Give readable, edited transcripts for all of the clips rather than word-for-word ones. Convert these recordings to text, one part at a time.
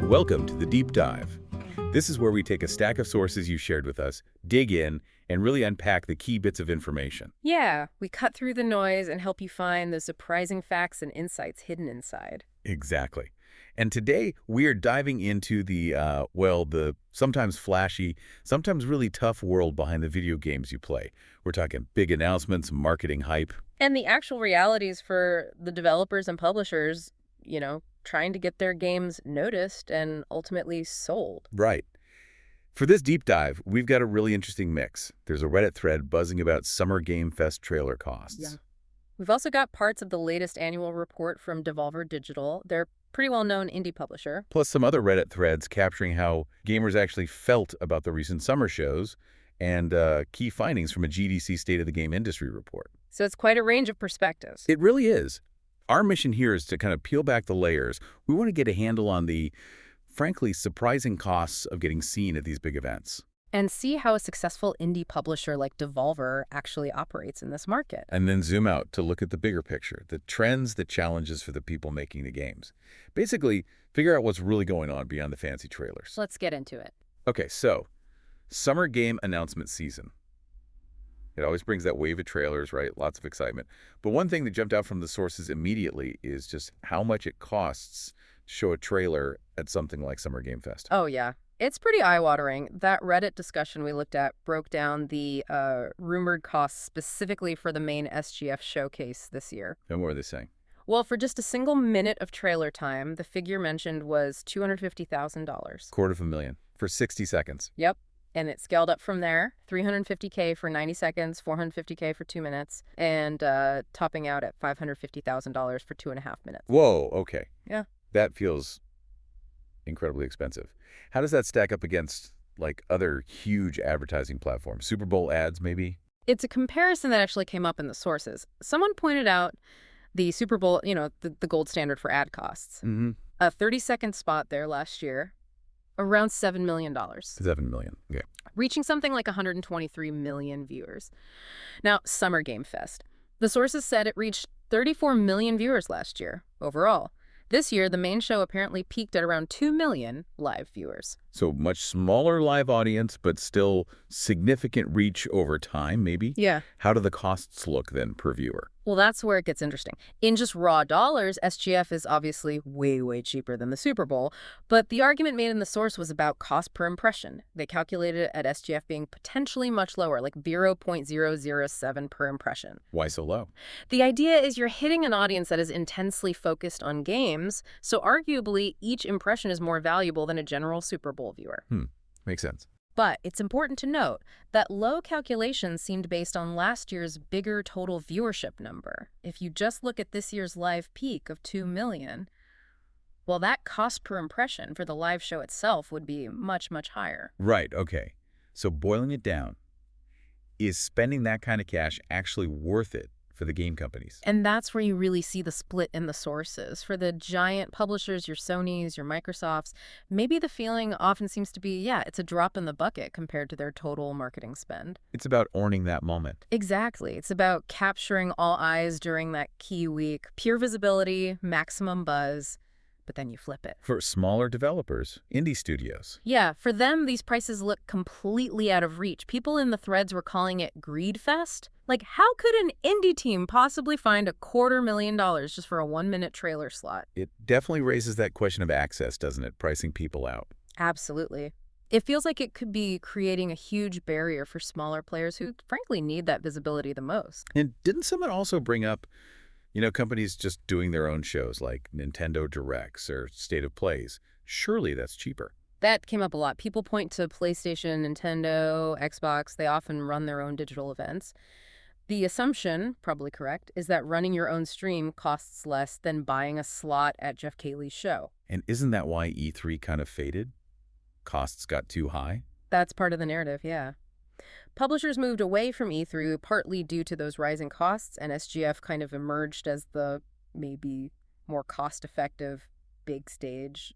Welcome to the Deep Dive. This is where we take a stack of sources you shared with us, dig in, and really unpack the key bits of information. Yeah, we cut through the noise and help you find the surprising facts and insights hidden inside. Exactly. And today we are diving into the sometimes flashy, sometimes really tough world behind the video games you play. We're talking big announcements, marketing hype. And the actual realities for the developers and publishers, trying to get their games noticed and ultimately sold. Right. For this deep dive, we've got a really interesting mix. There's a Reddit thread buzzing about Summer Game Fest trailer costs. Yeah. We've also got parts of the latest annual report from Devolver Digital. They're a pretty well-known indie publisher. Plus some other Reddit threads capturing how gamers actually felt about the recent summer shows and key findings from a GDC State of the Game Industry report. So it's quite a range of perspectives. It really is. Our mission here is to kind of peel back the layers. We want to get a handle on the, frankly, surprising costs of getting seen at these big events. And see how a successful indie publisher like Devolver actually operates in this market. And then zoom out to look at the bigger picture, the trends, the challenges for the people making the games. Basically, figure out what's really going on beyond the fancy trailers. Let's get into it. Okay, so summer game announcement season. It always brings that wave of trailers, right? Lots of excitement. But one thing that jumped out from the sources immediately is just how much it costs to show a trailer at something like Summer Game Fest. Oh, yeah. It's pretty eye-watering. That Reddit discussion we looked at broke down the rumored costs specifically for the main SGF showcase this year. And what are they saying? Well, for just a single minute of trailer time, the figure mentioned was $250,000. $250,000 for 60 seconds. Yep. And it scaled up from there, $350K for 90 seconds, $450K for 2 minutes, and topping out at $550,000 for 2.5 minutes. Whoa, okay. Yeah. That feels incredibly expensive. How does that stack up against, like, other huge advertising platforms? Super Bowl ads, maybe? It's a comparison that actually came up in the sources. Someone pointed out the Super Bowl, the gold standard for ad costs. Mm-hmm. A 30-second spot there last year, around $7 million. $7 million, okay. Reaching something like 123 million viewers. Now, Summer Game Fest. The sources said it reached 34 million viewers last year, overall. This year, the main show apparently peaked at around 2 million live viewers. So much smaller live audience, but still significant reach over time, maybe? Yeah. How do the costs look then per viewer? Well, that's where it gets interesting. In just raw dollars, SGF is obviously way, way cheaper than the Super Bowl, but the argument made in the source was about cost per impression. They calculated it at SGF being potentially much lower, like 0.007 per impression. Why so low? The idea is you're hitting an audience that is intensely focused on games, so arguably each impression is more valuable than a general Super Bowl viewer. Makes sense. But it's important to note that low calculations seemed based on last year's bigger total viewership number. If you just look at this year's live peak of 2 million, well, that cost per impression for the live show itself would be much, much higher. Right, okay. So boiling it down, is spending that kind of cash actually worth it for the game companies? And that's where you really see the split in the sources. For the giant publishers, your Sonys, your Microsofts, maybe the feeling often seems to be, it's a drop in the bucket compared to their total marketing spend. It's about owning that moment. Exactly. It's about capturing all eyes during that key week. Pure visibility, maximum buzz, but then you flip it. For smaller developers, indie studios. Yeah, for them, these prices look completely out of reach. People in the threads were calling it greed fest. Like, how could an indie team possibly find $250,000 just for a 1-minute trailer slot? It definitely raises that question of access, doesn't it? Pricing people out. Absolutely. It feels like it could be creating a huge barrier for smaller players who, frankly, need that visibility the most. And didn't someone also bring up, companies just doing their own shows like Nintendo Directs or State of Plays? Surely that's cheaper. That came up a lot. People point to PlayStation, Nintendo, Xbox. They often run their own digital events. The assumption, probably correct, is that running your own stream costs less than buying a slot at Jeff Keighley's show. And isn't that why E3 kind of faded? Costs got too high? That's part of the narrative, yeah. Publishers moved away from E3 partly due to those rising costs, and SGF kind of emerged as the maybe more cost-effective big stage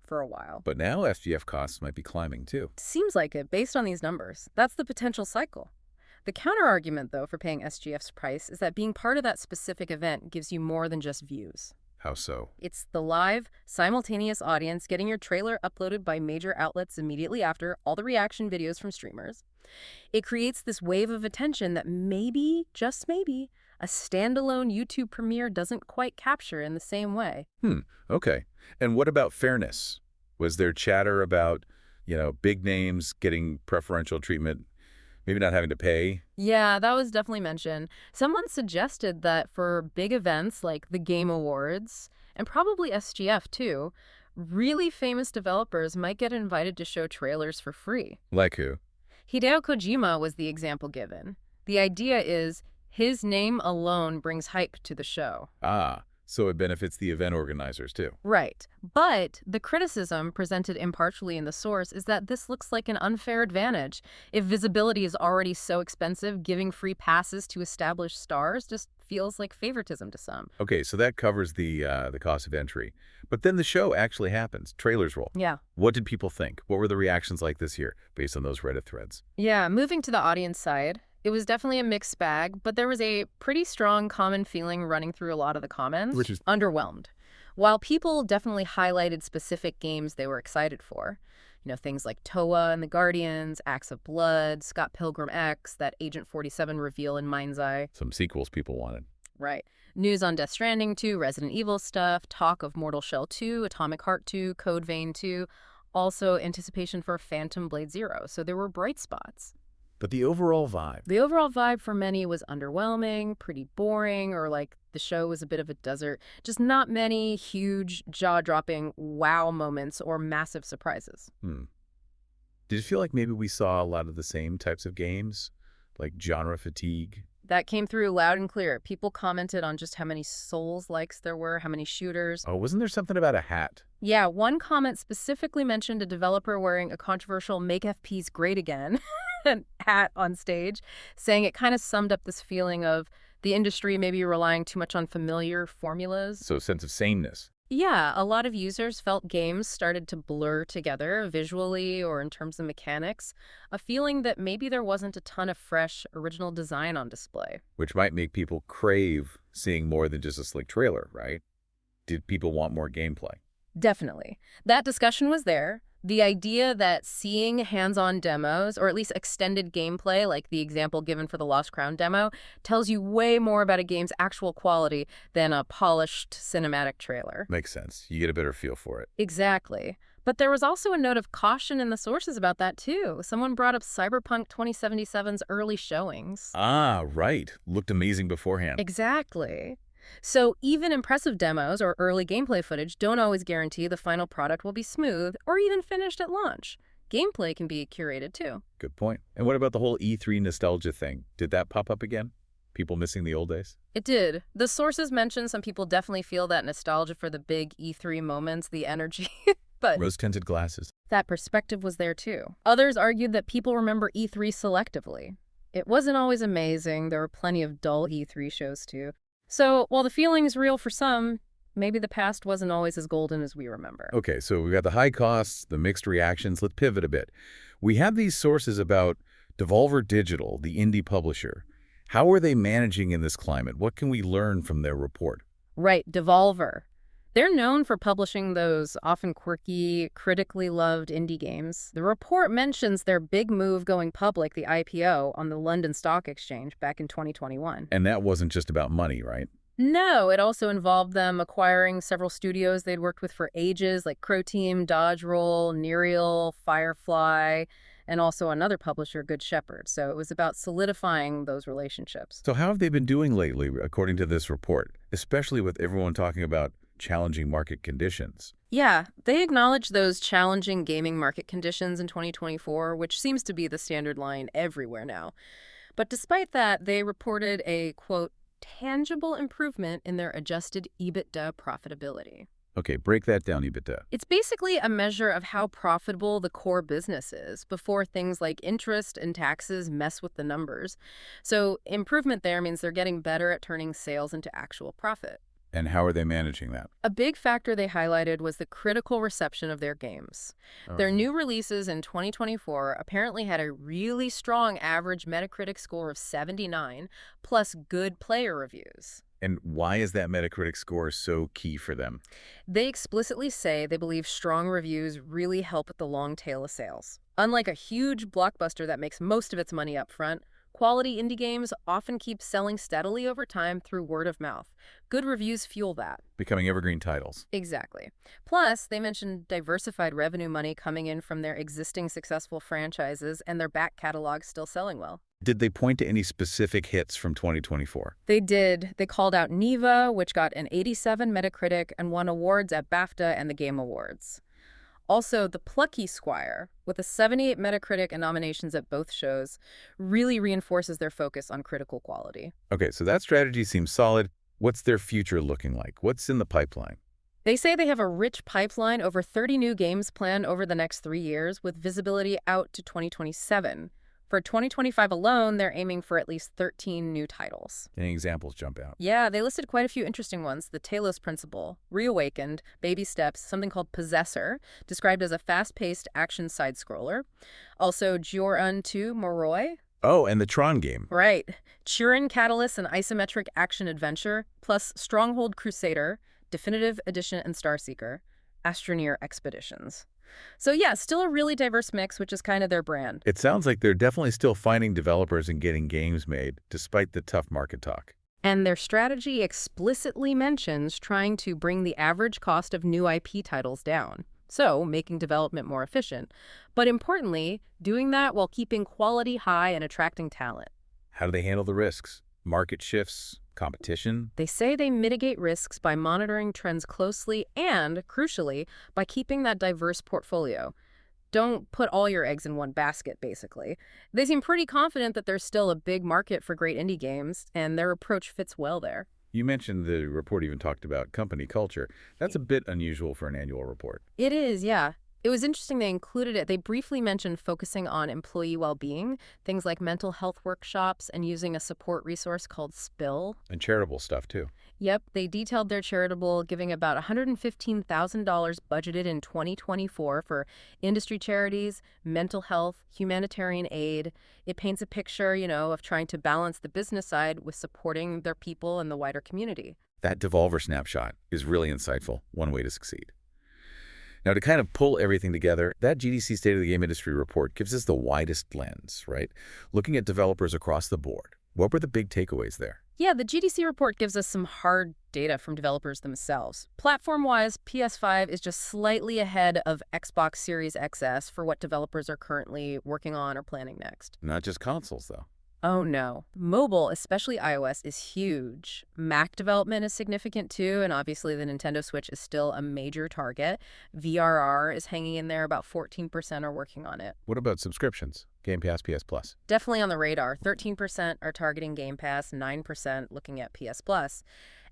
for a while. But now SGF costs might be climbing too. Seems like it, based on these numbers. That's the potential cycle. The counter-argument, though, for paying SGF's price is that being part of that specific event gives you more than just views. How so? It's the live, simultaneous audience getting your trailer uploaded by major outlets immediately after all the reaction videos from streamers. It creates this wave of attention that maybe, just maybe, a standalone YouTube premiere doesn't quite capture in the same way. Okay. And what about fairness? Was there chatter about, big names getting preferential treatment, maybe not having to pay? Yeah, that was definitely mentioned. Someone suggested that for big events like the Game Awards, and probably SGF too, really famous developers might get invited to show trailers for free. Like who? Hideo Kojima was the example given. The idea is his name alone brings hype to the show. Ah, so it benefits the event organizers too. Right. But the criticism presented impartially in the source is that this looks like an unfair advantage. If visibility is already so expensive, giving free passes to established stars just feels like favoritism to some. Okay, so that covers the cost of entry. But then the show actually happens. Trailers roll. Yeah. What did people think? What were the reactions like this year based on those Reddit threads? Yeah, moving to the audience side, it was definitely a mixed bag, but there was a pretty strong common feeling running through a lot of the comments. Which is underwhelmed. While people definitely highlighted specific games they were excited for, things like Toa and the Guardians, Acts of Blood, Scott Pilgrim X, that Agent 47 reveal in Mind's Eye. some sequels people wanted. Right. News on Death Stranding 2, Resident Evil stuff, talk of Mortal Shell 2, Atomic Heart 2, Code Vein 2, also anticipation for Phantom Blade Zero. So there were bright spots. But the overall vibe. The overall vibe for many was underwhelming, pretty boring, or like the show was a bit of a desert. Just not many huge, jaw-dropping wow moments or massive surprises. Did it feel like maybe we saw a lot of the same types of games? Like genre fatigue? That came through loud and clear. People commented on just how many Souls likes there were, how many shooters. Oh, wasn't there something about a hat? Yeah, one comment specifically mentioned a developer wearing a controversial Make FPs Great Again hat on stage, saying it kind of summed up this feeling of the industry maybe relying too much on familiar formulas. So a sense of sameness. Yeah, a lot of users felt games started to blur together visually or in terms of mechanics, a feeling that maybe there wasn't a ton of fresh, original design on display. Which might make people crave seeing more than just a slick trailer, right? Did people want more gameplay? Definitely. That discussion was there. The idea that seeing hands-on demos, or at least extended gameplay, like the example given for the Lost Crown demo, tells you way more about a game's actual quality than a polished cinematic trailer. Makes sense. You get a better feel for it. Exactly. But there was also a note of caution in the sources about that, too. Someone brought up Cyberpunk 2077's early showings. Ah, right. Looked amazing beforehand. Exactly. So even impressive demos or early gameplay footage don't always guarantee the final product will be smooth or even finished at launch. Gameplay can be curated, too. Good point. And what about the whole E3 nostalgia thing? Did that pop up again? People missing the old days? It did. The sources mentioned some people definitely feel that nostalgia for the big E3 moments, the energy. But rose-tinted glasses. that perspective was there, too. Others argued that people remember E3 selectively. It wasn't always amazing. There were plenty of dull E3 shows, too. So, while the feeling's real for some, maybe the past wasn't always as golden as we remember. Okay, so we got the high costs, the mixed reactions. Let's pivot a bit. We have these sources about Devolver Digital, the indie publisher. How are they managing in this climate? What can we learn from their report? Right, Devolver. They're known for publishing those often quirky, critically loved indie games. The report mentions their big move going public, the IPO, on the London Stock Exchange back in 2021. And that wasn't just about money, right? No, it also involved them acquiring several studios they'd worked with for ages, like Crow Team, Dodge Roll, Nereal, Firefly, and also another publisher, Good Shepherd. So it was about solidifying those relationships. So how have they been doing lately, according to this report, especially with everyone talking about challenging market conditions? Yeah, they acknowledged those challenging gaming market conditions in 2024, which seems to be the standard line everywhere now. But despite that, they reported a, quote, tangible improvement in their adjusted EBITDA profitability. Okay, break that down, EBITDA. It's basically a measure of how profitable the core business is before things like interest and taxes mess with the numbers. So improvement there means they're getting better at turning sales into actual profit. And how are they managing that? A big factor they highlighted was the critical reception of their games. Their new releases in 2024 apparently had a really strong average Metacritic score of 79, plus good player reviews. And why is that Metacritic score so key for them? They explicitly say they believe strong reviews really help with the long tail of sales. Unlike a huge blockbuster that makes most of its money up front, quality indie games often keep selling steadily over time through word of mouth. Good reviews fuel that. Becoming evergreen titles. Exactly. Plus, they mentioned diversified revenue money coming in from their existing successful franchises and their back catalog still selling well. Did they point to any specific hits from 2024? They did. They called out Neva, which got an 87 Metacritic and won awards at BAFTA and the Game Awards. Also, The Plucky Squire, with a 78 Metacritic and nominations at both shows, really reinforces their focus on critical quality. Okay, so that strategy seems solid. What's their future looking like? What's in the pipeline? They say they have a rich pipeline, over 30 new games planned over the next 3 years, with visibility out to 2027. For 2025 alone, they're aiming for at least 13 new titles. Any examples jump out? Yeah, they listed quite a few interesting ones. The Talos Principle, Reawakened, Baby Steps, something called Possessor, described as a fast-paced action side-scroller. Also, Jor-Un 2 Moroi. Oh, and the Tron game. Right. Turin Catalyst, an isometric action adventure, plus Stronghold Crusader, Definitive Edition and Starseeker, Astroneer Expeditions. So yeah, still a really diverse mix, which is kind of their brand. It sounds like they're definitely still finding developers and getting games made, despite the tough market talk. And their strategy explicitly mentions trying to bring the average cost of new IP titles down, so making development more efficient. But importantly, doing that while keeping quality high and attracting talent. How do they handle the risks? Market shifts? Competition? They say they mitigate risks by monitoring trends closely and, crucially, by keeping that diverse portfolio. Don't put all your eggs in one basket, basically. They seem pretty confident that there's still a big market for great indie games, and their approach fits well there. You mentioned the report even talked about company culture. That's a bit unusual for an annual report. It is, yeah. It was interesting they included it. They briefly mentioned focusing on employee well-being, things like mental health workshops and using a support resource called Spill. And charitable stuff, too. Yep, they detailed their charitable giving, about $115,000 budgeted in 2024 for industry charities, mental health, humanitarian aid. It paints a picture, of trying to balance the business side with supporting their people and the wider community. That Devolver snapshot is really insightful. One way to succeed. Now, to kind of pull everything together, that GDC State of the Game Industry report gives us the widest lens, right? Looking at developers across the board. What were the big takeaways there? Yeah, the GDC report gives us some hard data from developers themselves. Platform-wise, PS5 is just slightly ahead of Xbox Series XS for what developers are currently working on or planning next. Not just consoles, though. Oh no. Mobile, especially iOS, is huge. Mac development is significant too, and obviously the Nintendo Switch is still a major target. VRR is hanging in there, about 14% are working on it. What about subscriptions? Game Pass, PS Plus? Definitely on the radar. 13% are targeting Game Pass, 9% looking at PS Plus.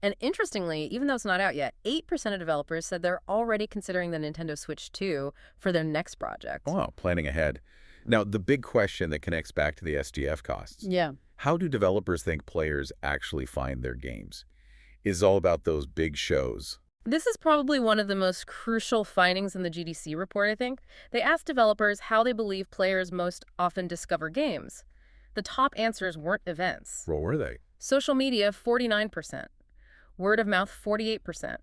And interestingly, even though it's not out yet, 8% of developers said they're already considering the Nintendo Switch 2 for their next project. Oh, planning ahead. Now, the big question that connects back to the SGF costs. Yeah. How do developers think players actually find their games? Is all about those big shows. This is probably one of the most crucial findings in the GDC report, I think. They asked developers how they believe players most often discover games. The top answers weren't events. What were they? Social media, 49%. Word of mouth, 48%.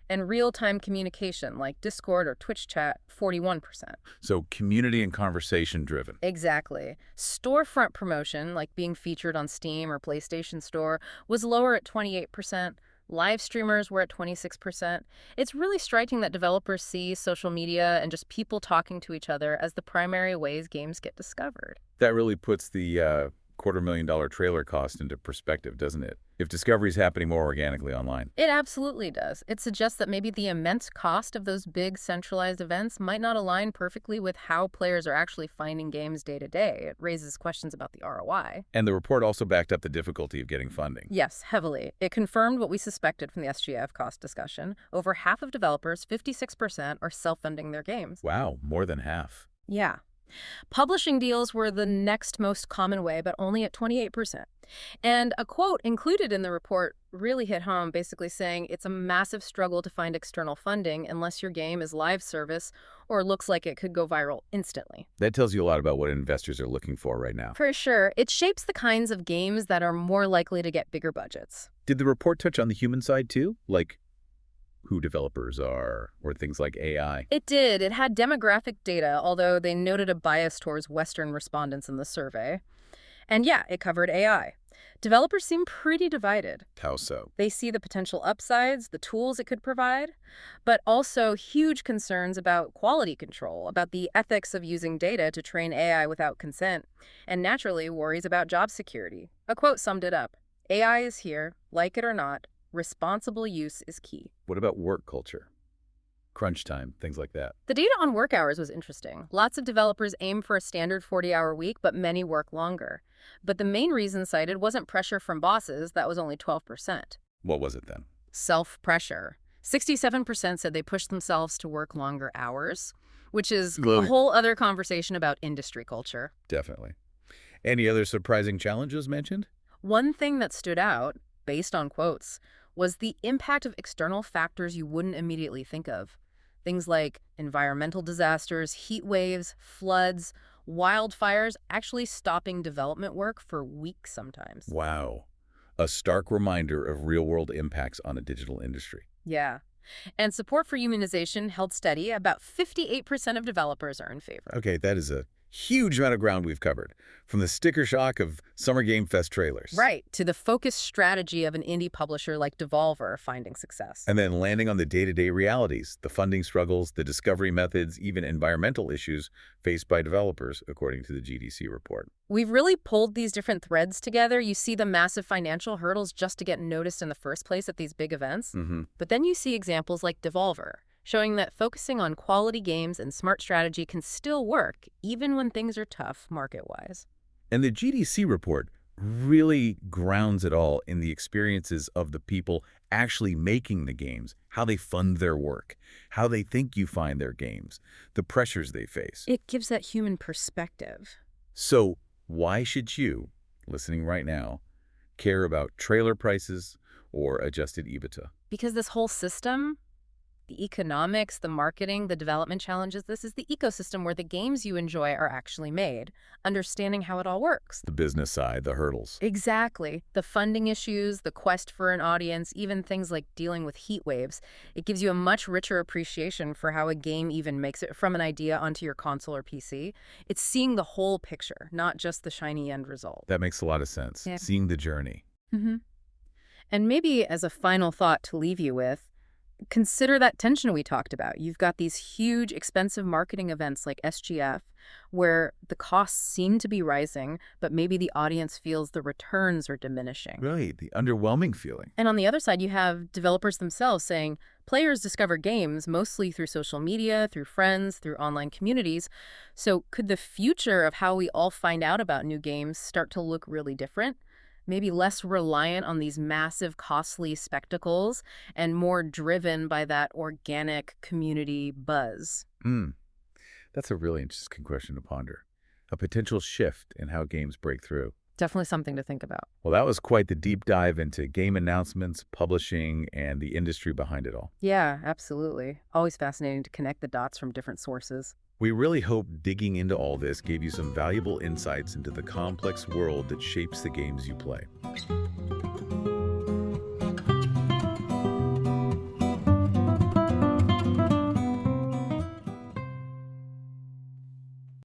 And real-time communication like Discord or Twitch chat, 41%. So community and conversation driven. Exactly. Storefront promotion, like being featured on Steam or PlayStation Store, was lower at 28%. Live streamers were at 26%. It's really striking that developers see social media and just people talking to each other as the primary ways games get discovered. That really puts the $250,000 trailer cost into perspective, doesn't it? If discovery is happening more organically online. It absolutely does. It suggests that maybe the immense cost of those big centralized events might not align perfectly with how players are actually finding games day to day. It raises questions about the ROI. And the report also backed up the difficulty of getting funding. Yes, heavily. It confirmed what we suspected from the SGF cost discussion. Over half of developers, 56%, are self-funding their games. Wow, more than half. Yeah. Publishing deals were the next most common way, but only at 28%. And a quote included in the report really hit home, basically saying it's a massive struggle to find external funding unless your game is live service or looks like it could go viral instantly. That tells you a lot about what investors are looking for right now. For sure. It shapes the kinds of games that are more likely to get bigger budgets. Did the report touch on the human side too? Like who developers are or things like AI? It did. It had demographic data, although they noted a bias towards Western respondents in the survey. And yeah, it covered AI. Developers seem pretty divided. How so? They see the potential upsides, the tools it could provide, but also huge concerns about quality control, about the ethics of using data to train AI without consent, and naturally worries about job security. A quote summed it up: "AI is here, like it or not. Responsible use is key." What about work culture? Crunch time, things like that. The data on work hours was interesting. Lots of developers aim for a standard 40-hour week, but many work longer. But the main reason cited wasn't pressure from bosses. That was only 12%. What was it then? Self-pressure. 67% said they pushed themselves to work longer hours, which is a Glory. whole other conversation about industry culture. Definitely. Any other surprising challenges mentioned? One thing that stood out, based on quotes, was the impact of external factors you wouldn't immediately think of. Things like environmental disasters, heat waves, floods, wildfires actually stopping development work for weeks sometimes. Wow. A stark reminder of real-world impacts on a digital industry. Yeah. And support for unionization held steady. About 58% of developers are in favor. Okay, that is a huge amount of ground we've covered, from the sticker shock of Summer Game Fest trailers. Right, to the focused strategy of an indie publisher like Devolver finding success. And then landing on the day-to-day realities, the funding struggles, the discovery methods, even environmental issues faced by developers, according to the GDC report. We've really pulled these different threads together. You see the massive financial hurdles just to get noticed in the first place at these big events. But then you see examples like Devolver, showing that focusing on quality games and smart strategy can still work, even when things are tough market-wise. And the GDC report really grounds it all in the experiences of the people actually making the games, how they fund their work, how they think you find their games, the pressures they face. It gives that human perspective. So why should you, listening right now, care about trailer prices or adjusted EBITDA? Because this whole system, the economics, the marketing, the development challenges, this is the ecosystem where the games you enjoy are actually made, understanding how it all works. The business side, the hurdles. Exactly. The funding issues, the quest for an audience, even things like dealing with heat waves. It gives you a much richer appreciation for how a game even makes it from an idea onto your console or PC. It's seeing the whole picture, not just the shiny end result. That makes a lot of sense. Yeah. Seeing the journey. And maybe as a final thought to leave you with, consider that tension we talked about. You've got these huge, expensive marketing events like SGF, where the costs seem to be rising, but maybe the audience feels the returns are diminishing. Right, the underwhelming feeling. And on the other side, you have developers themselves saying players discover games mostly through social media, through friends, through online communities. So could the future of how we all find out about new games start to look really different? Maybe less reliant on these massive, costly spectacles and more driven by that organic community buzz. That's a really interesting question to ponder. A potential shift in how games break through. Definitely something to think about. Well, that was quite the deep dive into game announcements, publishing, and the industry behind it all. Yeah, absolutely. Always fascinating to connect the dots from different sources. We really hope digging into all this gave you some valuable insights into the complex world that shapes the games you play.